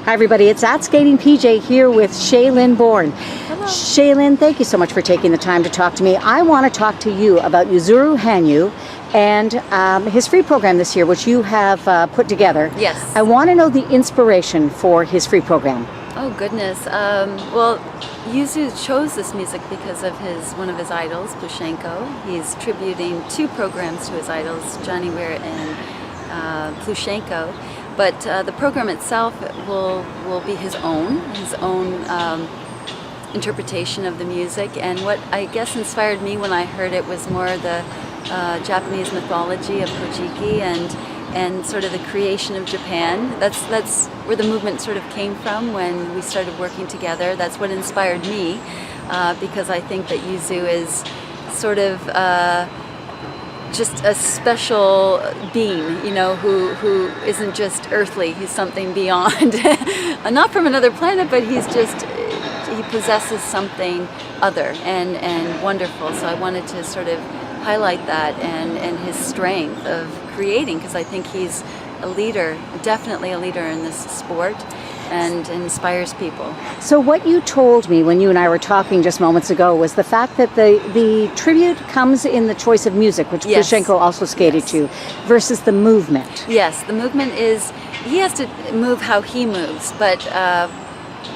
Hi everybody, it's at Skating PJ here with Shae Bourne. Hello. Shae, thank you so much for taking the time to talk to me. I want to talk to you about Yuzuru and his free program this year, which you have put together. Yes. I want to know the inspiration for his free program. Oh goodness. Well, Yuzuru chose this music because of one of his idols, Plushenko. He's tributing two programs to his idols, Johnny Weir and Plushenko. But the program itself will be his own interpretation of the music. And what I guess inspired me when I heard it was more the Japanese mythology of Kojiki and sort of the creation of Japan. That's where the movement sort of came from when we started working together. That's what inspired me, because I think that Yuzuru is sort of just a special being, you know, who isn't just earthly. He's something beyond, not from another planet, but he possesses something other and wonderful. So I wanted to sort of highlight that and his strength of creating, because I think he's a leader, definitely a leader in this sport, and inspires people. So what you told me when you and I were talking just moments ago was the fact that the tribute comes in the choice of music, which Yes. Plushenko also skated to, versus the movement. Yes, the movement is, he has to move how he moves, but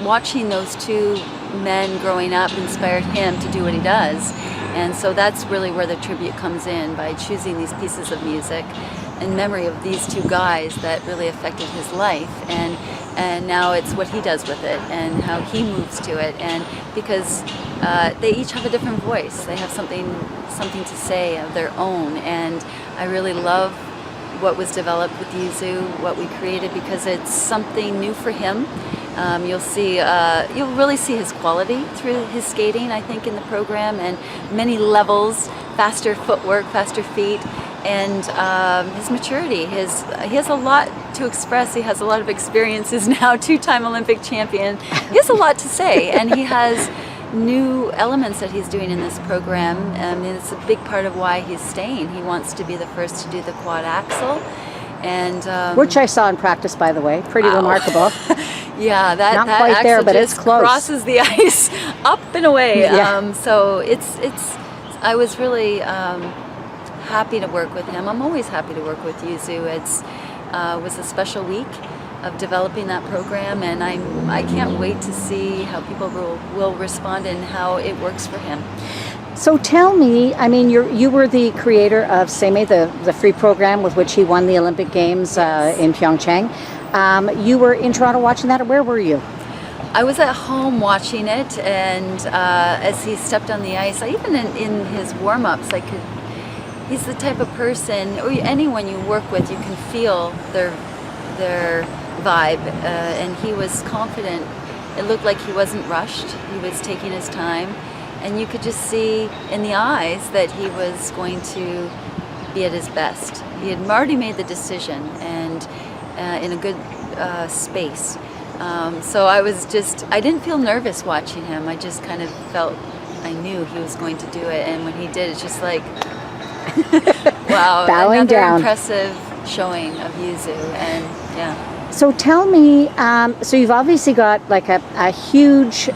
watching those two men growing up inspired him to do what he does. And so that's really where the tribute comes in, by choosing these pieces of music in memory of these two guys that really affected his life. And now it's what he does with it and how he moves to it. And because they each have a different voice, they have something to say of their own. And I really love what was developed with Yuzuru, what we created, because it's something new for him. You'll really see his quality through his skating, I think, in the program, and many levels, faster footwork, faster feet, and his maturity. He has a lot to express. He has a lot of experiences now, two-time Olympic champion. He has a lot to say, and he has new elements that he's doing in this program, and it's a big part of why he's staying. He wants to be the first to do the quad axel, and Which I saw in practice, by the way. Pretty remarkable. Yeah, that Not quite axle there, but just it's close. crosses the ice up and away. Yeah. So I was really happy to work with him. I'm always happy to work with Yuzuru. It was a special week of developing that program, and I can't wait to see how people will respond and how it works for him. So tell me, I mean, you were the creator of Seimei, the free program with which he won the Olympic Games in Pyeongchang. You were in Toronto watching that, or where were you? I was at home watching it, and as he stepped on the ice, even in his warm-ups, he's the type of person, or anyone you work with, you can feel their vibe, and he was confident. It looked like he wasn't rushed. He was taking his time, and you could just see in the eyes that he was going to be at his best. He had already made the decision, and in a good space. So I didn't feel nervous watching him. I just kind of felt, I knew he was going to do it, and when he did, it's just like, wow, Bowing another down. impressive showing of Yuzuru, and yeah. So tell me, so you've obviously got like a huge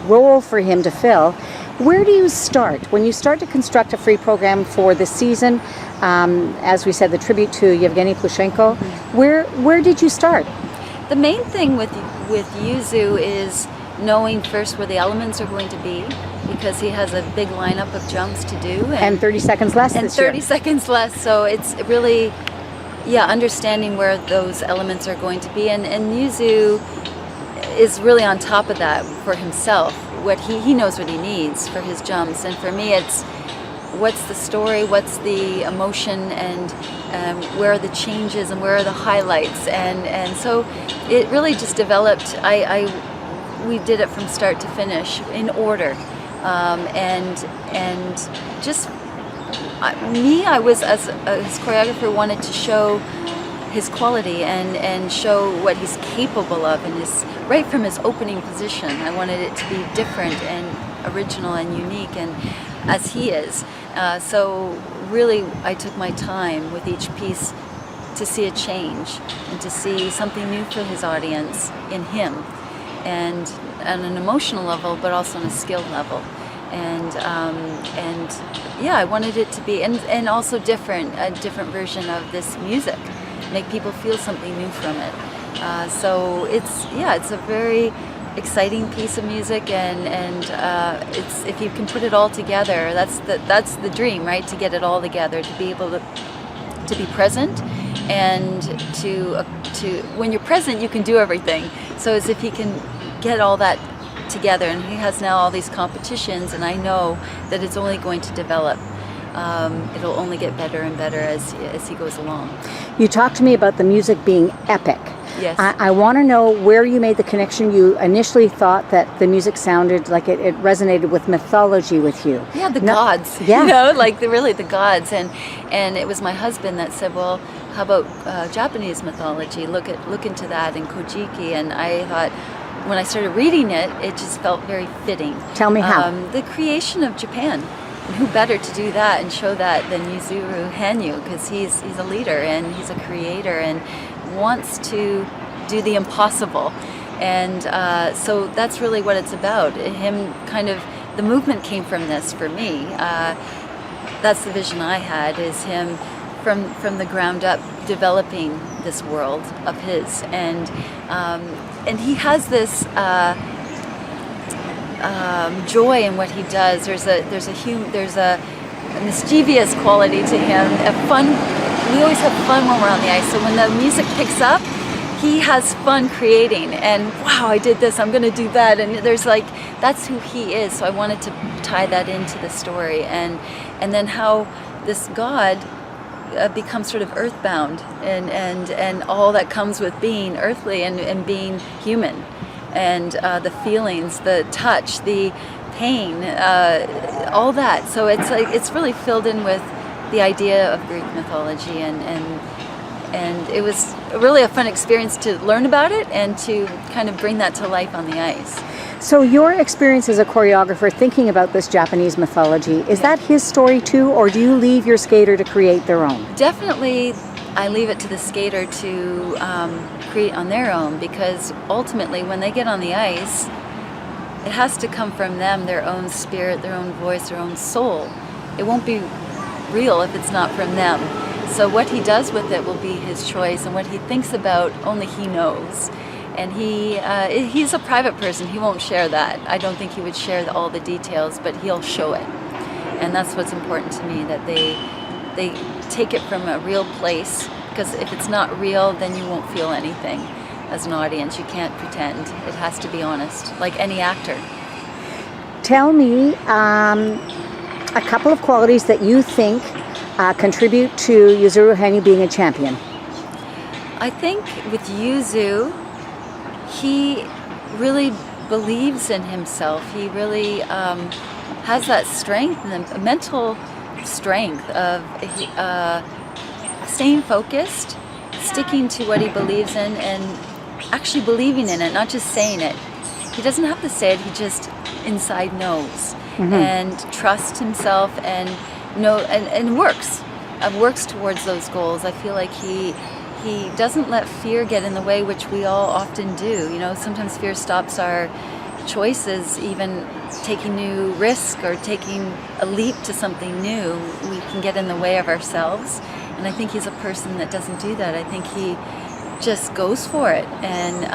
role for him to fill. Where do you start? When you start to construct a free program for this season, as we said, the tribute to Yevgeny Plushenko, where did you start? The main thing with Yuzuru is knowing first where the elements are going to be, because he has a big lineup of jumps to do. And 30 seconds less and this year. 30 seconds less, so it's really, understanding where those elements are going to be. And Yuzuru is really on top of that for himself. What he knows what he needs for his jumps, and for me it's what's the story, what's the emotion, and where are the changes and where are the highlights, and so it really just developed. We did it from start to finish in order, and just I was, as his choreographer, wanted to show his quality and show what he's capable of, and right from his opening position. I wanted it to be different and original and unique, and as he is. So really, I took my time with each piece to see a change and to see something new for his audience in him, and on an emotional level, but also on a skilled level. And yeah, I wanted it to be, and also a different version of this music, make people feel something new from it. So it's a very exciting piece of music, and it's, if you can put it all together, that's the dream, right? To get it all together, to be able to be present, and to when you're present, you can do everything. So as if he can get all that together, and he has now all these competitions, and I know that it's only going to develop. It'll only get better and better as he goes along. You talked to me about the music being epic. Yes. I want to know where you made the connection. You initially thought that the music sounded like it resonated with mythology with you. Yeah, the gods. Yeah. You know, like really the gods. And it was my husband that said, well, how about Japanese mythology? Look into that, and Kojiki. And I thought, when I started reading it, it just felt very fitting. Tell me how. The creation of Japan. And who better to do that and show that than Yuzuru Hanyu, because he's a leader and he's a creator and wants to do the impossible. And so that's really what it's about. Him kind of, the movement came from this for me. That's the vision I had, is him from the ground up developing this world of his. And he has this joy in what he does. There's a mischievous quality to him. A fun. We always have fun when we're on the ice. So when the music picks up, he has fun creating. And wow, I did this. I'm going to do that. And there's that's who he is. So I wanted to tie that into the story, and then how this God becomes sort of earthbound, and all that comes with being earthly and being human. And the feelings, the touch, the pain, all that. So it's really filled in with the idea of Greek mythology, and it was really a fun experience to learn about it and to kind of bring that to life on the ice. So your experience as a choreographer thinking about this Japanese mythology, is that his story too, or do you leave your skater to create their own? Definitely, I leave it to the skater to create on their own, because ultimately when they get on the ice, it has to come from them, their own spirit, their own voice, their own soul. It won't be real if it's not from them. So what he does with it will be his choice, and what he thinks about, only he knows. And he's a private person. He won't share that. I don't think he would share all the details, but he'll show it. And that's what's important to me, that they take it from a real place, because if it's not real, then you won't feel anything as an audience. You can't pretend. It has to be honest, like any actor. Tell me a couple of qualities that you think contribute to Yuzuru Hanyu being a champion. I think with Yuzu, he really believes in himself. He really has that strength, and the mental strength of staying focused, sticking to what he believes in, and actually believing in it, not just saying it. He doesn't have to say it, he just inside knows. Mm-hmm. And trusts himself, and works towards those goals. I feel like he doesn't let fear get in the way, which we all often do. You know, sometimes fear stops our choices, even taking new risk or taking a leap to something new. We can get in the way of ourselves, and I think he's a person that doesn't do that. I think he just goes for it. And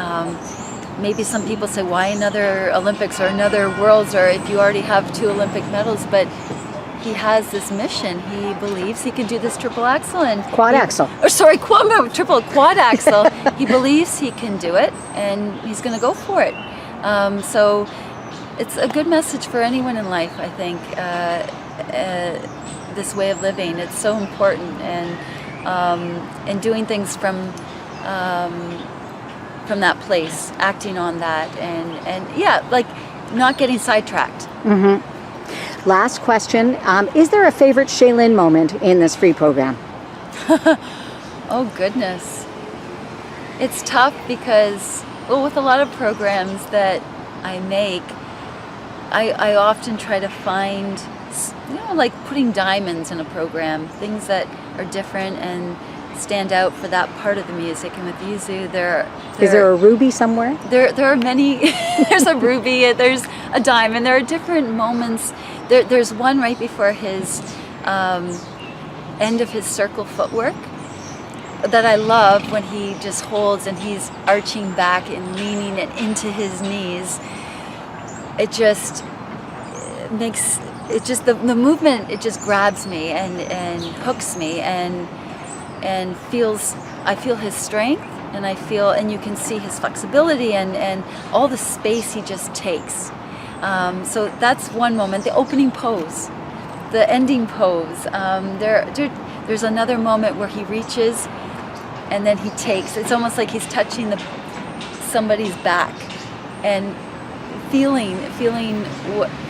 maybe some people say, why another Olympics or another Worlds, or if you already have 2 Olympic medals? But he has this mission. He believes he can do this triple axel and quad axel. Quad axel. He believes he can do it, and he's going to go for it. So it's a good message for anyone in life, I think. This way of living, it's so important, and doing things from that place, acting on that, and yeah, like not getting sidetracked. Mm-hmm. Last question. Is there a favorite Shae Lynn moment in this free program? Oh, goodness. It's tough because, well, with a lot of programs that I make, I often try to find, like putting diamonds in a program, things that are different and stand out for that part of the music. And with Yuzuru, Is there a ruby somewhere? There are many. There's a ruby, there's a diamond. There are different moments. There's one right before his end of his circle footwork that I love, when he just holds and he's arching back and leaning it into his knees. It just makes it just the movement. It just grabs me and hooks me and I feel his strength, and you can see his flexibility and all the space he just takes. So that's one moment. The opening pose, the ending pose. There's another moment where he reaches and then he takes. It's almost like he's touching somebody's back and feeling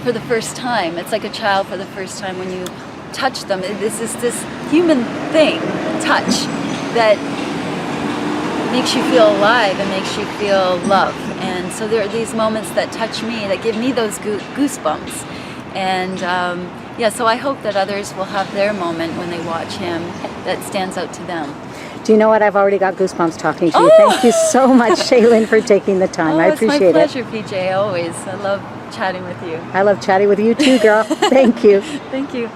for the first time. It's like a child for the first time when you touch them. This is this human thing, touch, that makes you feel alive and makes you feel love. And so there are these moments that touch me, that give me those goosebumps. And so I hope that others will have their moment when they watch him that stands out to them. Do you know what? I've already got goosebumps talking to you. Thank you so much, Shae, for taking the time. I appreciate it. It's my pleasure, PJ, always. I love chatting with you. I love chatting with you too, girl. Thank you. Thank you.